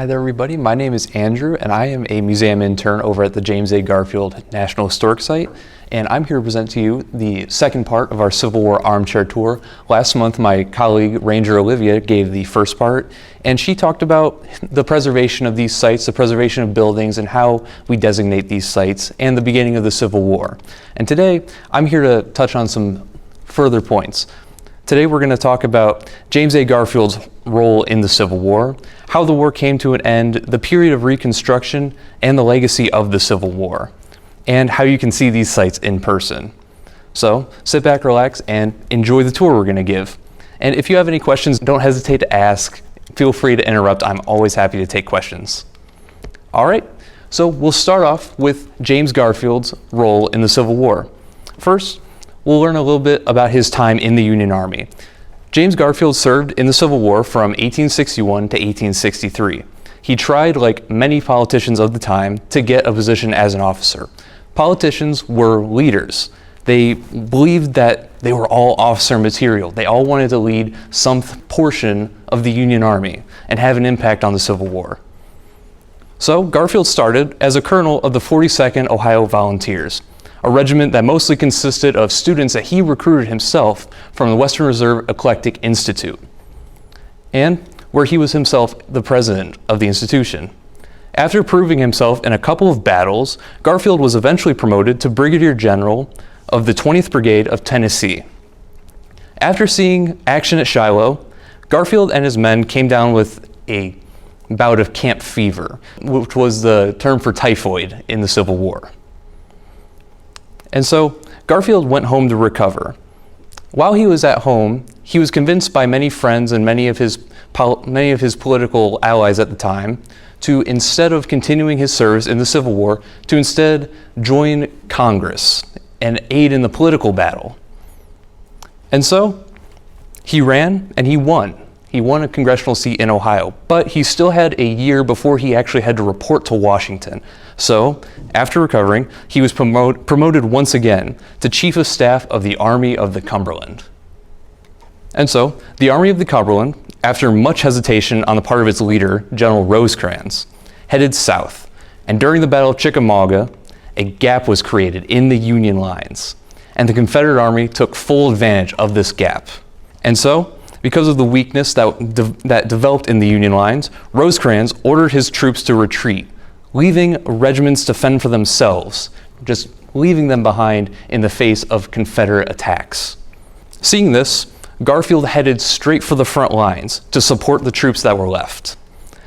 Hi there everybody, my name is Andrew and I am a museum intern over at the James A. Garfield National Historic Site, and I'm here to present to you the second part of our Civil War Armchair tour. Last month my colleague Ranger Olivia gave the first part, and she talked about the preservation of these sites, the preservation of buildings, and how we designate these sites, and the beginning of the Civil War. And today I'm here to touch on some further points. Today we're going to talk about James A. Garfield's role in the Civil War, how the war came to an end, the period of Reconstruction, and the legacy of the Civil War, and how you can see these sites in person. So sit back, relax, and enjoy the tour we're going to give. And if you have any questions, don't hesitate to ask. Feel free to interrupt. I'm always happy to take questions. All right, so we'll start off with James Garfield's role in the Civil War. First, we'll learn a little bit about his time in the Union Army. James Garfield served in the Civil War from 1861 to 1863. He tried, like many politicians of the time, to get a position as an officer. Politicians were leaders. They believed that they were all officer material. They all wanted to lead some portion of the Union Army and have an impact on the Civil War. So Garfield started as a colonel of the 42nd Ohio Volunteers, a regiment that mostly consisted of students that he recruited himself from the Western Reserve Eclectic Institute, and where he was himself the president of the institution. After proving himself in a couple of battles, Garfield was eventually promoted to Brigadier General of the 20th Brigade of Tennessee. After seeing action at Shiloh, Garfield and his men came down with a bout of camp fever, which was the term for typhoid in the Civil War. And so Garfield went home to recover. While he was at home, he was convinced by many friends and many of his political allies at the time to, instead of continuing his service in the Civil War, to instead join Congress and aid in the political battle. And so he ran and he won. He won a congressional seat in Ohio, but he still had a year before he actually had to report to Washington. So, after recovering, he was promoted once again to Chief of Staff of the Army of the Cumberland. And so, the Army of the Cumberland, after much hesitation on the part of its leader, General Rosecrans, headed south. And during the Battle of Chickamauga, a gap was created in the Union lines, and the Confederate Army took full advantage of this gap. And so, because of the weakness that developed in the Union lines, Rosecrans ordered his troops to retreat, leaving regiments to fend for themselves, just leaving them behind in the face of Confederate attacks. Seeing this, Garfield headed straight for the front lines to support the troops that were left.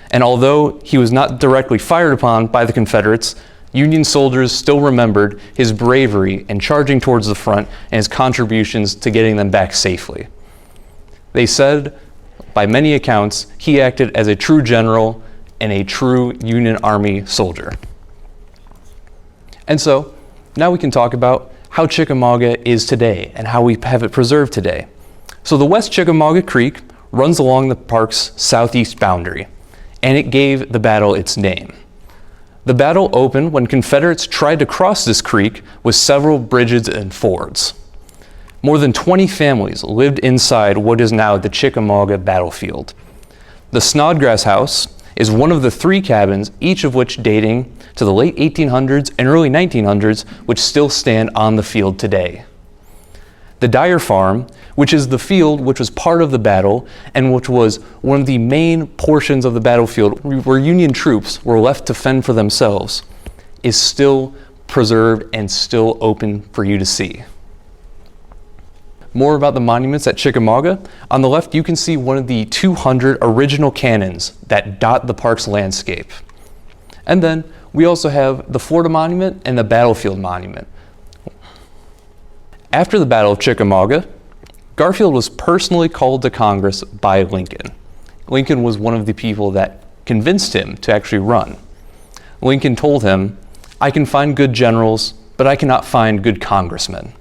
And although he was not directly fired upon by the Confederates, Union soldiers still remembered his bravery in charging towards the front and his contributions to getting them back safely. They said, by many accounts, he acted as a true general and a true Union Army soldier. And so, now we can talk about how Chickamauga is today and how we have it preserved today. So the West Chickamauga Creek runs along the park's southeast boundary, and it gave the battle its name. The battle opened when Confederates tried to cross this creek with several bridges and fords. More than 20 families lived inside what is now the Chickamauga Battlefield. The Snodgrass House is one of the 3 cabins, each of which dating to the late 1800s and early 1900s, which still stand on the field today. The Dyer Farm, which is the field which was part of the battle and which was one of the main portions of the battlefield where Union troops were left to fend for themselves, is still preserved and still open for you to see. More about the monuments at Chickamauga. On the left, you can see one of the 200 original cannons that dot the park's landscape. And then we also have the Florida Monument and the Battlefield Monument. After the Battle of Chickamauga, Garfield was personally called to Congress by Lincoln. Lincoln was one of the people that convinced him to actually run. Lincoln told him, "I can find good generals, but I cannot find good congressmen."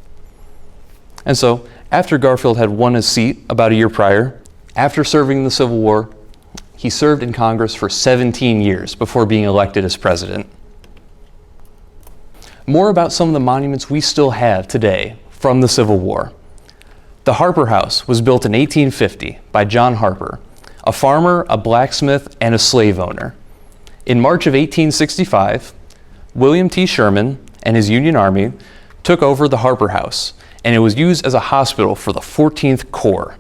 And so, after Garfield had won his seat about a year prior, after serving in the Civil War, he served in Congress for 17 years before being elected as president. More about some of the monuments we still have today from the Civil War. The Harper House was built in 1850 by John Harper, a farmer, a blacksmith, and a slave owner. In March of 1865, William T. Sherman and his Union Army took over the Harper House, and it was used as a hospital for the 14th Corps.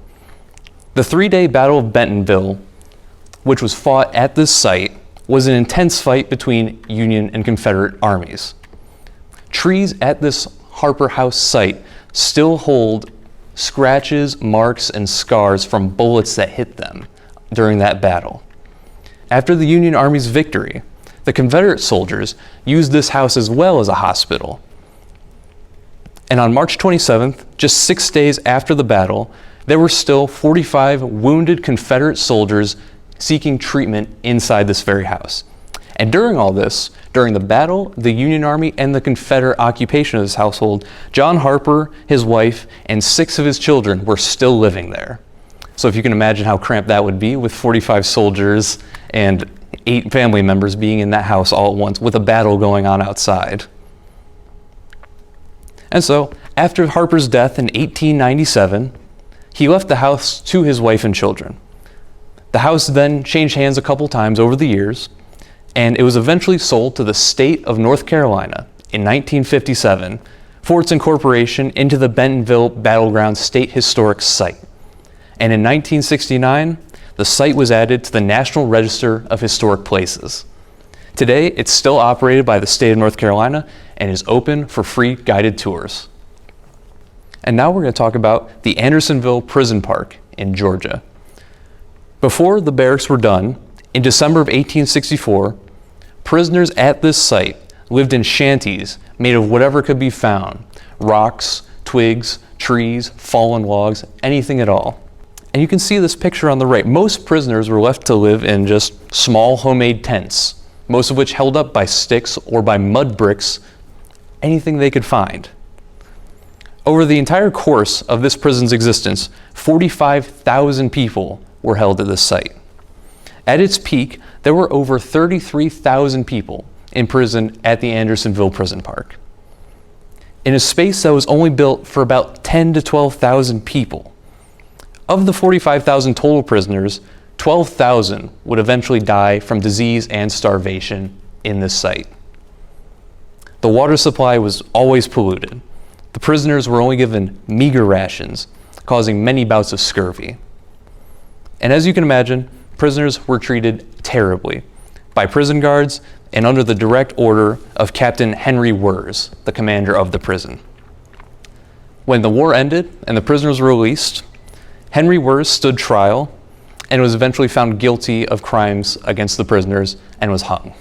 The three-day Battle of Bentonville, which was fought at this site, was an intense fight between Union and Confederate armies. Trees at this Harper House site still hold scratches, marks, and scars from bullets that hit them during that battle. After the Union Army's victory, the Confederate soldiers used this house as well as a hospital. And on March 27th, just 6 days after the battle, there were still 45 wounded Confederate soldiers seeking treatment inside this very house. And during all this, during the battle, the Union Army, and the Confederate occupation of this household, John Harper, his wife, and 6 of his children were still living there. So if you can imagine how cramped that would be with 45 soldiers and 8 family members being in that house all at once with a battle going on outside. And so, after Harper's death in 1897, he left the house to his wife and children. The house then changed hands a couple times over the years, and it was eventually sold to the state of North Carolina in 1957 for its incorporation into the Bentonville Battleground State Historic Site. And in 1969, the site was added to the National Register of Historic Places. Today, it's still operated by the state of North Carolina and is open for free guided tours. And now we're going to talk about the Andersonville Prison Park in Georgia. Before the barracks were done, in December of 1864, prisoners at this site lived in shanties made of whatever could be found: rocks, twigs, trees, fallen logs, anything at all. And you can see this picture on the right. Most prisoners were left to live in just small homemade tents, most of which held up by sticks or by mud bricks, anything they could find. Over the entire course of this prison's existence, 45,000 people were held at this site. At its peak, there were over 33,000 people in prison at the Andersonville Prison Park. In a space that was only built for about 10 to 12,000 people. Of the 45,000 total prisoners, 12,000 would eventually die from disease and starvation in this site. The water supply was always polluted. The prisoners were only given meager rations, causing many bouts of scurvy. And as you can imagine, prisoners were treated terribly by prison guards and under the direct order of Captain Henry Wurz, the commander of the prison. When the war ended and the prisoners were released, Henry Wurz stood trial and was eventually found guilty of crimes against the prisoners and was hung.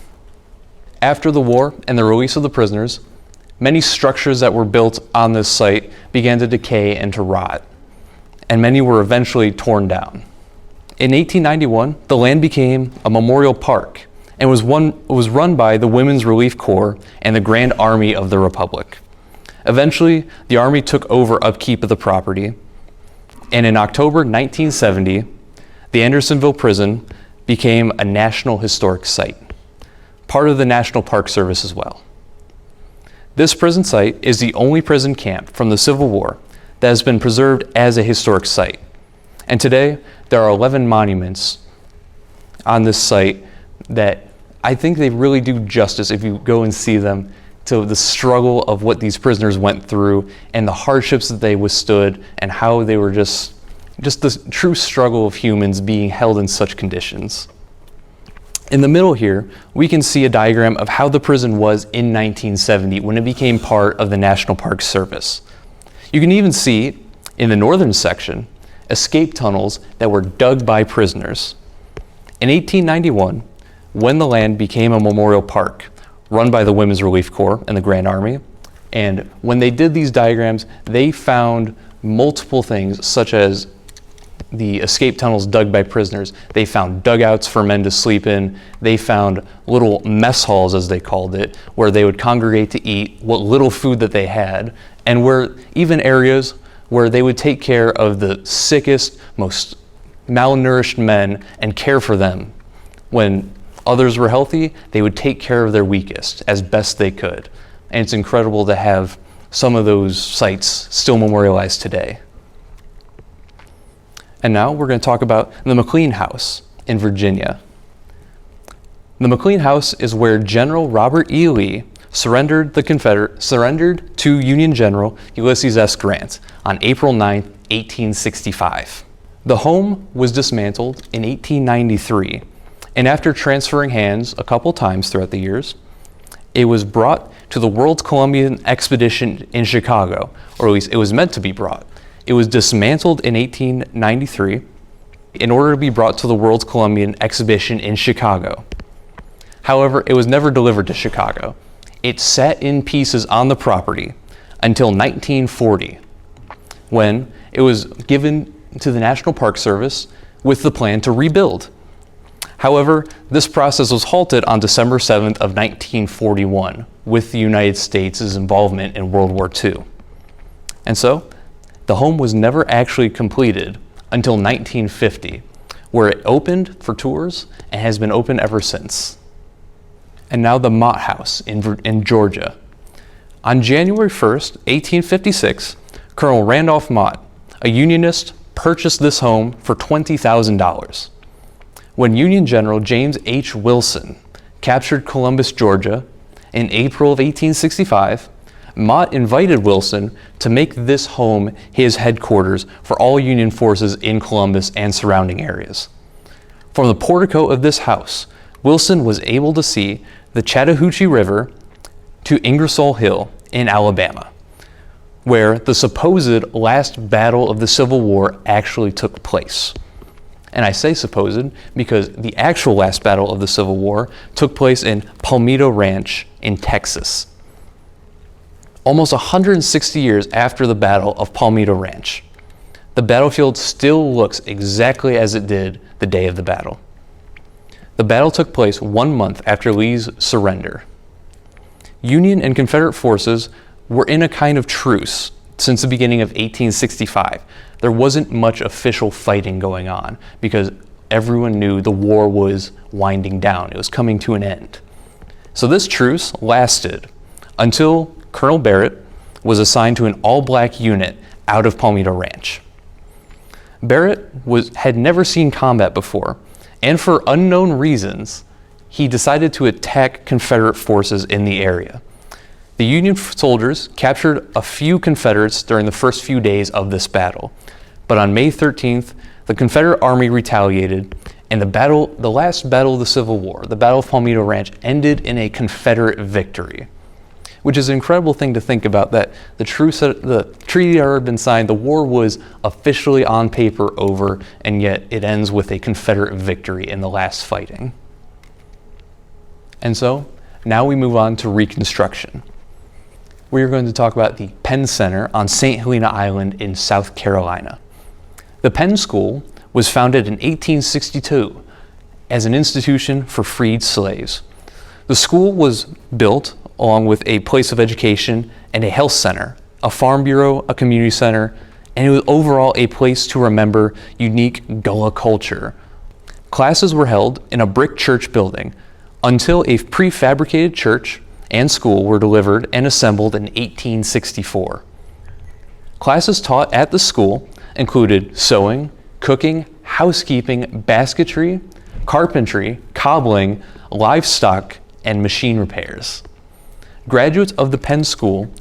After the war and the release of the prisoners, many structures that were built on this site began to decay and to rot, and many were eventually torn down. In 1891, the land became a memorial park and was run by the Women's Relief Corps and the Grand Army of the Republic. Eventually, the Army took over upkeep of the property, and in October 1970, the Andersonville Prison became a National Historic Site, part of the National Park Service as well. This prison site is the only prison camp from the Civil War that has been preserved as a historic site. And today, there are 11 monuments on this site that I think they really do justice if you go and see them to the struggle of what these prisoners went through and the hardships that they withstood and how they were just the true struggle of humans being held in such conditions. In the middle here, we can see a diagram of how the prison was in 1970 when it became part of the National Park Service. You can even see, in the northern section, escape tunnels that were dug by prisoners. In 1891, when the land became a memorial park run by the Women's Relief Corps and the Grand Army, and when they did these diagrams, they found multiple things such as the escape tunnels dug by prisoners. They found dugouts for men to sleep in. They found little mess halls, as they called it, where they would congregate to eat what little food that they had, and where even areas where they would take care of the sickest, most malnourished men and care for them. When others were healthy, they would take care of their weakest as best they could. And it's incredible to have some of those sites still memorialized today. And now we're going to talk about the Mclean House in Virginia. The Mclean House is where General Robert E. Lee surrendered to Union General Ulysses S. Grant on April 9, 1865. The home was dismantled in 1893, and after transferring hands a couple times throughout the years, it was brought to the World's Columbian Expedition in Chicago, or at least it was meant to be brought. It was dismantled in 1893 in order to be brought to the World's Columbian Exhibition in Chicago. However, it was never delivered to Chicago. It sat in pieces on the property until 1940, when it was given to the National Park Service with the plan to rebuild. However, this process was halted on December 7th of 1941 with the United States' involvement in World War II. And so, the home was never actually completed until 1950, where it opened for tours and has been open ever since. And now the Mott House in Georgia. On January 1st, 1856, Colonel Randolph Mott, a Unionist, purchased this home for $20,000. When Union General James H. Wilson captured Columbus, Georgia, in April of 1865, Mott invited Wilson to make this home his headquarters for all Union forces in Columbus and surrounding areas. From the portico of this house, Wilson was able to see the Chattahoochee River to Ingersoll Hill in Alabama, where the supposed last battle of the Civil War actually took place. And I say supposed because the actual last battle of the Civil War took place in Palmito Ranch in Texas, almost 160 years after the Battle of Palmito Ranch. The battlefield still looks exactly as it did the day of the battle. The battle took place 1 month after Lee's surrender. Union and Confederate forces were in a kind of truce since the beginning of 1865. There wasn't much official fighting going on because everyone knew the war was winding down. It was coming to an end. So this truce lasted until Colonel Barrett was assigned to an all-black unit out of Palmito Ranch. Barrett had never seen combat before, and for unknown reasons, he decided to attack Confederate forces in the area. The Union soldiers captured a few Confederates during the first few days of this battle, but on May 13th, the Confederate Army retaliated, and the last battle of the Civil War, the Battle of Palmito Ranch, ended in a Confederate victory, which is an incredible thing to think about, that the treaty had already been signed, the war was officially on paper over, and yet it ends with a Confederate victory in the last fighting. And so, now we move on to Reconstruction. We are going to talk about the Penn Center on St. Helena Island in South Carolina. The Penn School was founded in 1862 as an institution for freed slaves. The school was built along with a place of education and a health center, a farm bureau, a community center, and it was overall a place to remember unique Gullah culture. Classes were held in a brick church building until a prefabricated church and school were delivered and assembled in 1864. Classes taught at the school included sewing, cooking, housekeeping, basketry, carpentry, cobbling, livestock, and machine repairs. Graduates of the Penn School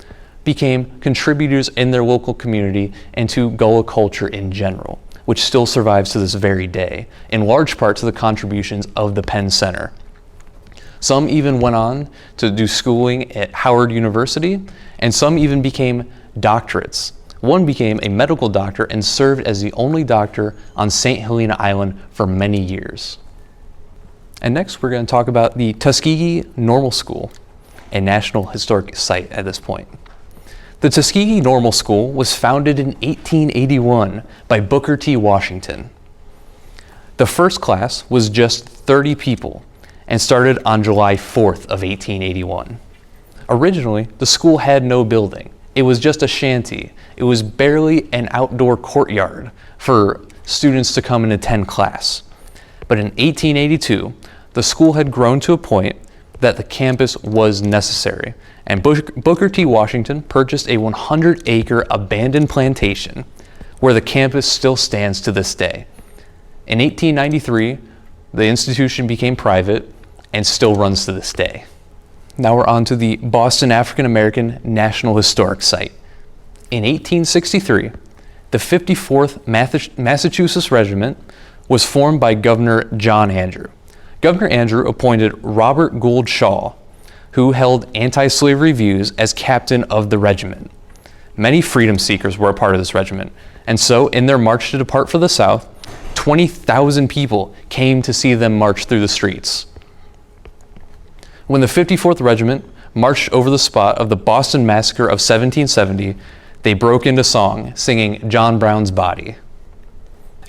became contributors in their local community and to Gullah culture in general, which still survives to this very day, in large part to the contributions of the Penn Center. Some even went on to do schooling at Howard University, and some even became doctorates. One became a medical doctor and served as the only doctor on St. Helena Island for many years. And next, we're going to talk about the Tuskegee Normal School, a National Historic Site at this point. The Tuskegee Normal School was founded in 1881 by Booker T. Washington. The first class was just 30 people and started on July 4th of 1881. Originally, the school had no building. It was just a shanty. It was barely an outdoor courtyard for students to come and attend class. But in 1882, the school had grown to a point that the campus was necessary, and Booker T. Washington purchased a 100-acre abandoned plantation where the campus still stands to this day. In 1893, the institution became private, and still runs to this day. Now we're on to the Boston African American National Historic Site. In 1863, the 54th Massachusetts Regiment was formed by Governor John Andrew. Governor Andrew appointed Robert Gould Shaw, who held anti-slavery views, as captain of the regiment. Many freedom seekers were a part of this regiment, and so in their march to depart for the South, 20,000 people came to see them march through the streets. When the 54th Regiment marched over the spot of the Boston Massacre of 1770, they broke into song, singing John Brown's Body.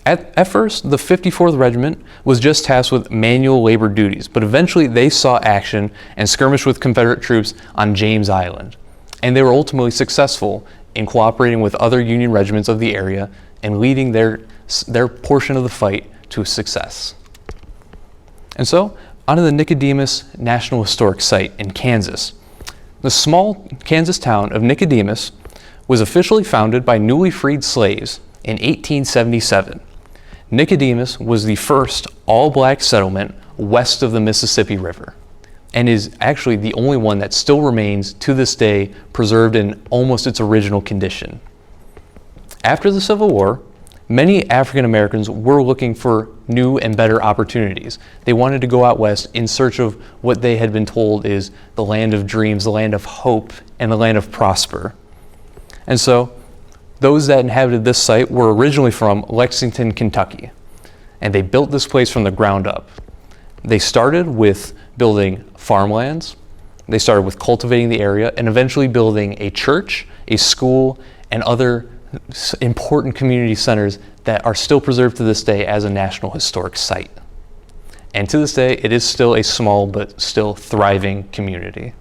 At first, the 54th Regiment was just tasked with manual labor duties, but eventually they saw action and skirmished with Confederate troops on James Island. And they were ultimately successful in cooperating with other Union regiments of the area and leading their portion of the fight to success. And so, onto the Nicodemus National Historic Site in Kansas. The small Kansas town of Nicodemus was officially founded by newly freed slaves in 1877. Nicodemus was the first all-black settlement west of the Mississippi River, and is actually the only one that still remains to this day preserved in almost its original condition. After the Civil War, many African Americans were looking for new and better opportunities. They wanted to go out west in search of what they had been told is the land of dreams, the land of hope, and the land of prosper. And so, those that inhabited this site were originally from Lexington, Kentucky, and they built this place from the ground up. They started with building farmlands, they started with cultivating the area, and eventually building a church, a school, and other important community centers that are still preserved to this day as a National Historic Site. And to this day, it is still a small but still thriving community.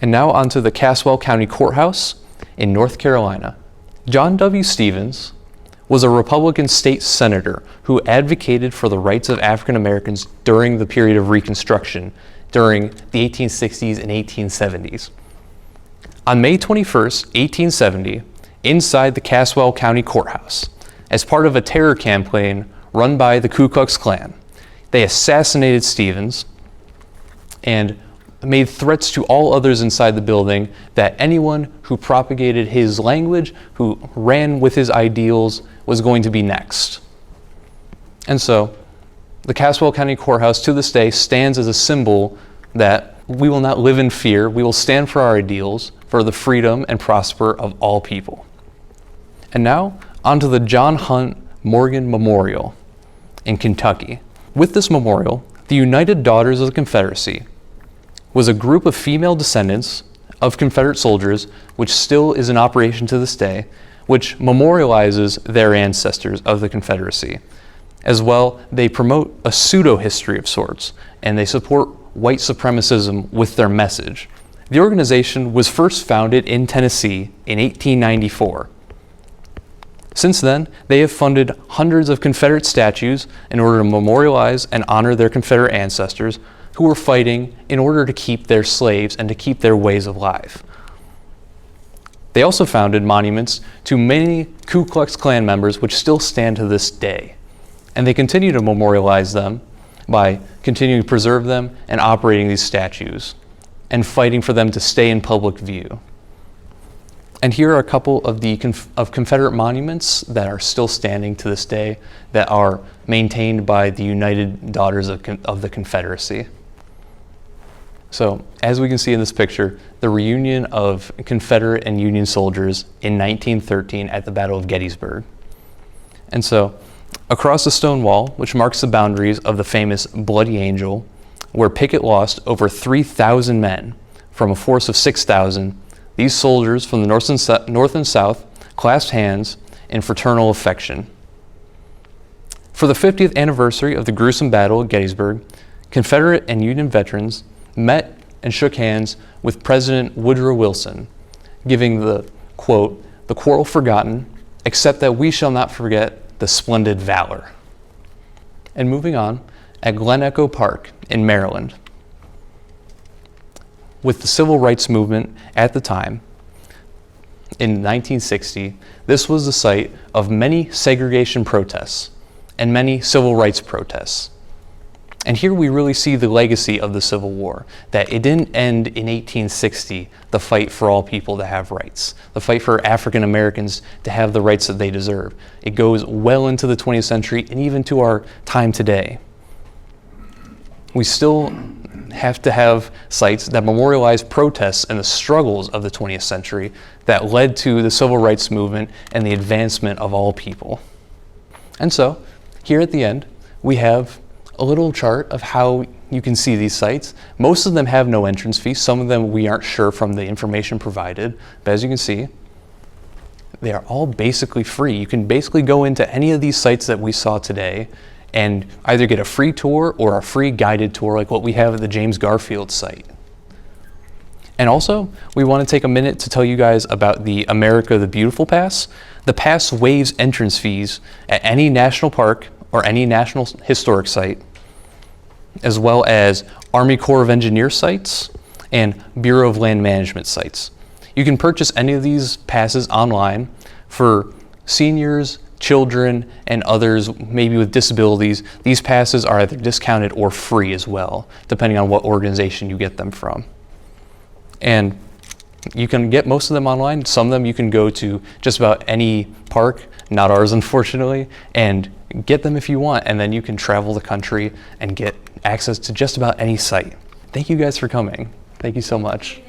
And now onto the Caswell County Courthouse in North Carolina. John W. Stevens was a Republican state senator who advocated for the rights of African Americans during the period of Reconstruction during the 1860s and 1870s. On May 21st, 1870, inside the Caswell County Courthouse, as part of a terror campaign run by the Ku Klux Klan, they assassinated Stevens and made threats to all others inside the building that anyone who propagated his language, who ran with his ideals, was going to be next. And so, the Caswell County Courthouse to this day stands as a symbol that we will not live in fear, we will stand for our ideals, for the freedom and prosper of all people. And now, onto the John Hunt Morgan Memorial in Kentucky. With this memorial, the United Daughters of the Confederacy was a group of female descendants of Confederate soldiers, which still is in operation to this day, which memorializes their ancestors of the Confederacy. As well, they promote a pseudo-history of sorts, and they support white supremacism with their message. The organization was first founded in Tennessee in 1894. Since then, they have funded hundreds of Confederate statues in order to memorialize and honor their Confederate ancestors who were fighting in order to keep their slaves and to keep their ways of life. They also founded monuments to many Ku Klux Klan members which still stand to this day. And they continue to memorialize them by continuing to preserve them and operating these statues and fighting for them to stay in public view. And here are a couple of the Confederate monuments that are still standing to this day that are maintained by the United Daughters of the Confederacy. So, as we can see in this picture, the reunion of Confederate and Union soldiers in 1913 at the Battle of Gettysburg. And so, across the stone wall, which marks the boundaries of the famous Bloody Angel, where Pickett lost over 3,000 men from a force of 6,000, these soldiers from the North and South clasped hands in fraternal affection. For the 50th anniversary of the gruesome Battle of Gettysburg, Confederate and Union veterans met and shook hands with President Woodrow Wilson, giving the quote, "The quarrel forgotten, except that we shall not forget the splendid valor." And moving on, at Glen Echo Park in Maryland, with the civil rights movement at the time, in 1960, this was the site of many segregation protests and many civil rights protests. And here we really see the legacy of the Civil War, that it didn't end in 1860, the fight for all people to have rights, the fight for African Americans to have the rights that they deserve. It goes well into the 20th century and even to our time today. We still have to have sites that memorialize protests and the struggles of the 20th century that led to the civil rights movement and the advancement of all people. And so, here at the end, we have a little chart of how you can see these sites. Most of them have no entrance fee. Some of them we aren't sure from the information provided, but as you can see, they are all basically free. You can basically go into any of these sites that we saw today and either get a free tour or a free guided tour like what we have at the James Garfield site. And also, we want to take a minute to tell you guys about the America the Beautiful Pass. The pass waives entrance fees at any national park or any national historic site, as well as Army Corps of Engineers sites and Bureau of Land Management sites. You can purchase any of these passes online for seniors, children, and others maybe with disabilities. These passes are either discounted or free as well, depending on what organization you get them from. And you can get most of them online. Some of them you can go to just about any park, not ours unfortunately, and get them if you want, and then you can travel the country and get access to just about any site. Thank you guys for coming. Thank you so much.